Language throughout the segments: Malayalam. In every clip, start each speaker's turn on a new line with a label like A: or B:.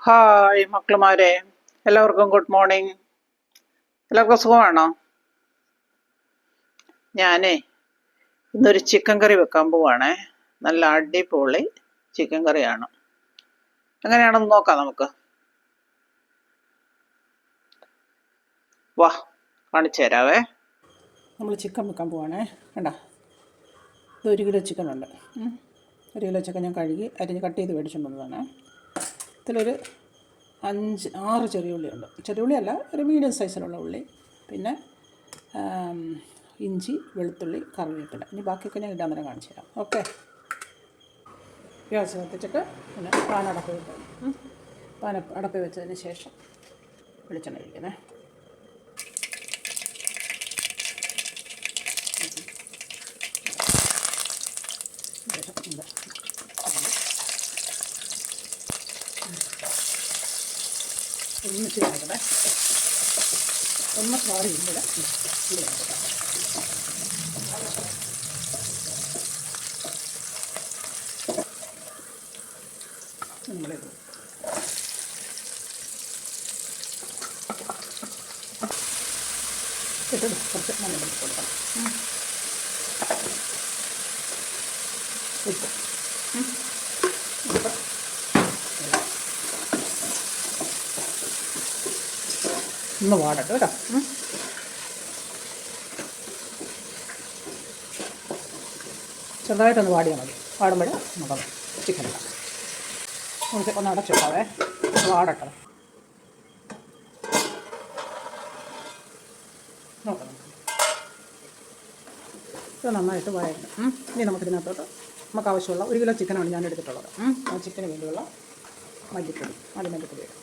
A: ഹായ് മക്കളുമാരെ, എല്ലാവർക്കും ഗുഡ് മോർണിംഗ്. എല്ലാവർക്കും സുഖമാണോ? ഞാനേ ഇന്നൊരു ചിക്കൻ കറി വെക്കാൻ പോവാണേ. നല്ല അടിപൊളി ചിക്കൻ കറിയാണ്. എങ്ങനെയാണെന്ന് നോക്കാം നമുക്ക്. വാ, കാണിച്ചു തരാവേ. നമ്മൾ ചിക്കൻ വെക്കാൻ പോവാണേ. കണ്ടോ, ഇത് 1 കിലോ ചിക്കൻ ഉണ്ട്. 1 കിലോ ചിക്കൻ ഞാൻ കഴുകി അരിഞ്ഞ് കട്ട് ചെയ്ത് മേടിച്ചുകൊണ്ട് വന്നതാണ്. ഇതിലൊരു 5-6 ചെറിയ ഉള്ളിയുണ്ട്. ചെറിയ ഉള്ളിയല്ല, ഒരു മീഡിയം സൈസിലുള്ള ഉള്ളി. പിന്നെ ഇഞ്ചി, വെളുത്തുള്ളി, കറിവേപ്പില. ഇനി ബാക്കിയൊക്കെ ഞാൻ ഇടാൻ തന്നെ കാണിച്ചു തരാം. ഓക്കെ. ഗ്യാസ് കത്തിച്ചിട്ട് പിന്നെ പാൻ അടപ്പ് വെക്കണം. പാൻ അടപ്പ് വെച്ചതിന് ശേഷം വെളിച്ചെണ്ണ ഒഴിക്കണേ. ഒന്ന് ചേർക്കട്ടെ. ഒന്ന് മാറി ഇല്ല നമ്മളിത് ഇട്ടിട്ട് കുറച്ച് മഞ്ഞൾ കൊടുക്കണം. ഉപ്പ് ഒന്ന് വാടട്ടെ കേട്ടോ. ചെറുതായിട്ടൊന്ന് വാടിയാൽ മതി. വാടുമ്പോൾ നമുക്ക് ചിക്കൻ ഇടാം. നമുക്ക് ഒന്ന് അടച്ചിട്ടാവേ, വാടട്ടെ. നോക്കാം, ഇത് നന്നായിട്ട് വഴക്കണം. ഇനി നമുക്കിതിനകത്തോട്ട് നമുക്ക് ആവശ്യമുള്ള 1 കിലോ ചിക്കനാണ് ഞാൻ എടുത്തിട്ടുള്ളത്. ആ ചിക്കന് വേണ്ടിയുള്ള മല്ലിപ്പൊടി, മല്ലിപ്പൊടി ഇടും.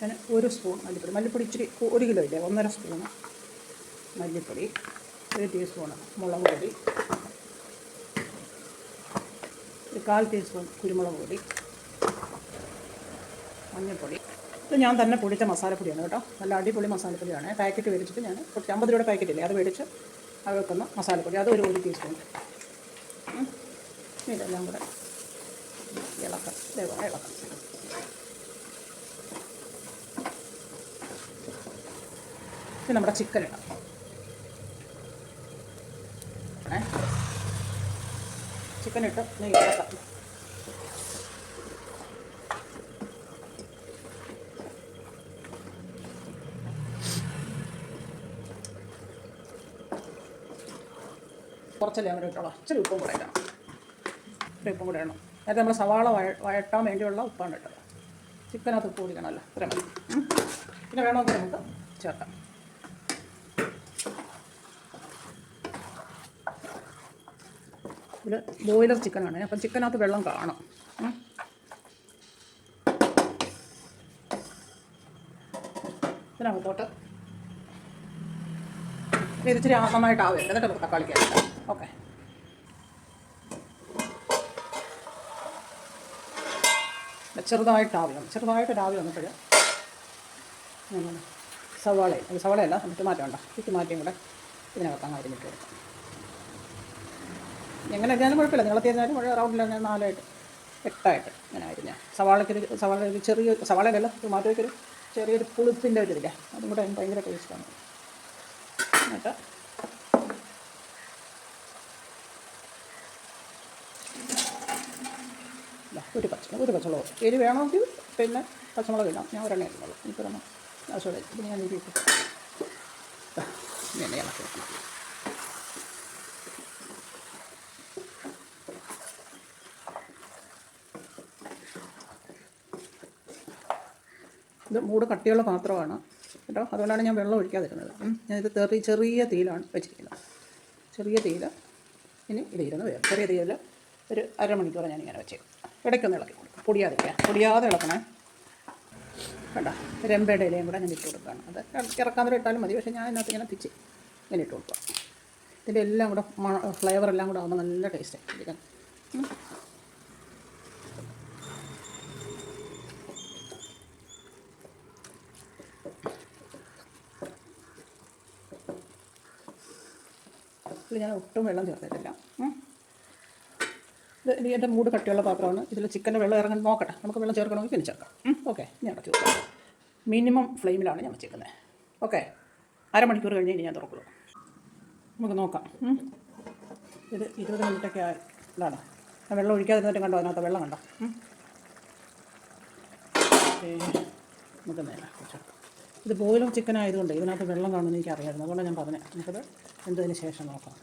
A: ഞാൻ 1 സ്പൂൺ മല്ലിപ്പൊടി. മല്ലിപ്പൊടി ഇച്ചിരി 1 കിലോ ഇല്ലേ, 1.5 സ്പൂണ് മല്ലിപ്പൊടി, 1 ടീസ്പൂണ് മുളക് പൊടി, 1/4 ടീസ്പൂൺ കുരുമുളക് പൊടി, മഞ്ഞൾപ്പൊടി. ഇത് ഞാൻ തന്നെ പൊടിച്ച മസാലപ്പൊടിയാണ് കേട്ടോ. നല്ല അടിപൊളി മസാലപ്പൊടിയാണ്. പാക്കറ്റ് മേടിച്ചിട്ട് ഞാൻ 50 രൂപയുടെ പാക്കറ്റില്ലേ, അത് മേടിച്ച് അത് വെക്കുന്ന മസാലപ്പൊടി. അത് 1 ടീസ്പൂൺ. ഇതെല്ലാം കൂടെ ഇളക്കാം. ഇളക്കാം. ഇത് നമ്മുടെ ചിക്കൻ ഇടാം. ചിക്കൻ ഇട്ട് ഇളക്കാം. കുറച്ചല്ലേ അങ്ങനെ ഇട്ടോളാം. ഇച്ചിരി ഉപ്പും കൂടെ ഇടണം. ഉപ്പും കൂടെ ഇടണം. നേരത്തെ നമ്മൾ സവാള വഴട്ടാൻ വേണ്ടിയുള്ള ഉപ്പാണ് ഇട്ടത്. ചിക്കനകത്ത് ഉപ്പ് കുടിക്കണമല്ലോ, ഇത്ര മതി. പിന്നെ വേണമെങ്കിൽ നമുക്ക് ചേർക്കാം. ഇത് ബോയിലർ ചിക്കനാണ്, അപ്പം ചിക്കനകത്ത് വെള്ളം കാണും. ഇതിനകത്തോട്ട് ഇത് ഇച്ചിരി നന്നായിട്ടാവും. എന്നിട്ട് നമുക്ക് തക്കാളിക്കായിട്ട്. ഓക്കെ. ചെറുതായിട്ട് രാവി വന്നപ്പോൾ സവാളയല്ല നമുക്ക് മാറ്റമുണ്ടോ, ഇത് മാറ്റിയും കൂടെ ഇതിനകത്ത് അങ്ങ് അരിഞ്ഞിട്ട് കൊടുക്കാം. എങ്ങനെ അരിഞ്ഞാലും കുഴപ്പമില്ല. നീളത്തി അരിഞ്ഞാലും റൗണ്ടിൽ ഞാൻ 4 8 ഇങ്ങനെ അരിഞ്ഞാൽ സവാള ചെറിയ സവാളയല്ല, ടൊമാറ്റോയ്ക്കൊരു ചെറിയൊരു പുളിപ്പിൻ്റെ ഒരു ഇതില്ല, അതും കൂടെ ഭയങ്കര ടേസ്റ്റാണ്. എന്നിട്ട് ഒരു പച്ചമുളക് എരി വേണമെങ്കിൽ പിന്നെ പച്ചമുളക് ഇടാം. ഞാൻ ഒരെണ്ണ ഇടുന്നുള്ളൂ. എനിക്കൊരെണ്ണം ആവശ്യമുള്ള പിന്നെ ഞാൻ ഇരിക്കും. ഇങ്ങനെ ഇളക്കി. ഇത് മൂട് കട്ടിയുള്ള പാത്രമാണ് കേട്ടോ, അതുകൊണ്ടാണ് ഞാൻ വെള്ളം ഒഴിക്കാതിരുന്നത്. ഞാനിത് ചെറിയ തീയിലാണ് വെച്ചിരിക്കുന്നത്. ചെറിയ തീയിൽ ഇനി ഇതിരുന്ന് വരും. ചെറിയ തീയിൽ ഒരു അരമണിക്കൂർ ഞാനിങ്ങനെ വെച്ചേക്കും. ഇടയ്ക്കൊന്ന് ഇളക്കി കൊടുക്കും. പൊടിയാതെ ഇളക്കണേ. കണ്ടോ, രമ്പയുടെ ഇലയും കൂടെ ഞാൻ ഇട്ട് കൊടുക്കുകയാണ്. അത് ഇറക്കാതെ ഇട്ടാലും മതി, പക്ഷേ ഞാൻ ഇതിനകത്ത് ഇങ്ങനെ തിച്ച് ഇങ്ങനെ ഇട്ട് കൊടുക്കുക. ഇതിൻ്റെ എല്ലാം കൂടെ ഫ്ലേവറെല്ലാം കൂടെ ആകുമ്പോൾ നല്ല ടേസ്റ്റ് ആയിരിക്കും. ഇതിൽ ഞാൻ ഒട്ടും വെള്ളം ചേർത്തിട്ടില്ല. ഇത് എൻ്റെ മൂട് കട്ടിയുള്ള പാത്രമാണ്. ഇതിൽ ചിക്കൻ്റെ വെള്ളം ഇറങ്ങാൻ നോക്കട്ടെ. നമുക്ക് വെള്ളം ചേർക്കണമെങ്കിൽ പിന്നെ ചേർക്കാം. ഓക്കെ, ഞാൻ അടച്ചു വെക്കാം. മിനിമം ഫ്ലെയിമിലാണ് ഞാൻ വെച്ചേക്കുന്നത്. ഓക്കെ, അരമണിക്കൂർ കഴിഞ്ഞ് ഇനി ഞാൻ തുറക്കുള്ളൂ. നമുക്ക് നോക്കാം. ഇത് 20 മിനിറ്റൊക്കെ ഇതാണ്. ഞാൻ വെള്ളം ഒഴിക്കാതിരുന്നിട്ട് കണ്ടോ, അതിനകത്ത് വെള്ളം കണ്ടോ. നമുക്ക് നേരെ ഇത് ബോയിലർ ചിക്കൻ ആയതുകൊണ്ട് ഇതിനകത്ത് വെള്ളം കാണുമെന്ന് എനിക്ക് അറിയാമായിരുന്നു. അതുകൊണ്ടാണ് ഞാൻ പറഞ്ഞത്. നമുക്കത് എന്തതിന് ശേഷം നോക്കാം.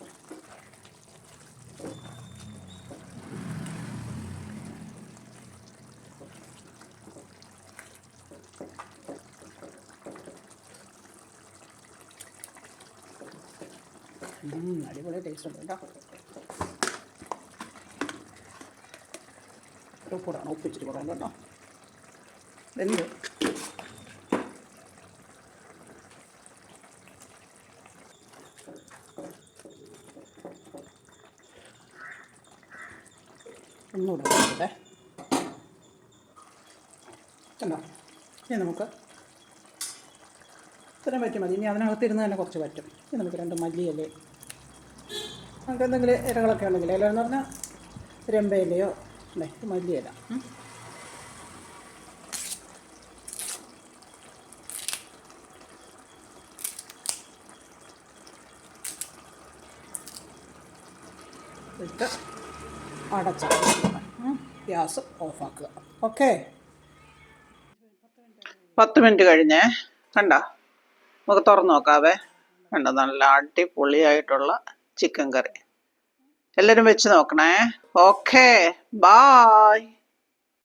A: അടിപൊളി ടേസ്റ്റ് ഉണ്ട് കേട്ടോ. ഉപ്പൂടാണ്, ഉപ്പിച്ചിട്ട് കുറവുണ്ട് കേട്ടോ. വെന്ത് ഒന്നുകൂടെ നോക്കട്ടെ. കണ്ടോ, ഇനി നമുക്ക് ഇത്രയും പറ്റും മതി. ഇനി അതിനകത്തിരുന്ന് തന്നെ കുറച്ച് പറ്റും. ഇനി നമുക്ക് 2 മല്ലിയിലേ, നമുക്ക് എന്തെങ്കിലും ഇലകളൊക്കെ ഉണ്ടെങ്കിൽ, ഇല എന്ന് പറഞ്ഞാൽ രമ്പയിലയോ അല്ലേ, മല്ലിയില. ഇട്ട് അടച്ച ഗ്യാസ് ഓഫാക്കുക. ഓക്കെ, 10 മിനിറ്റ് കഴിഞ്ഞേ. കണ്ടോ, നമുക്ക് തുറന്ന് നോക്കാവേ. കണ്ടോ, നല്ല അടിപൊളിയായിട്ടുള്ള ചിക്കൻ കറി. എല്ലാവരും വെച്ച് നോക്കണേ. Okay, bye.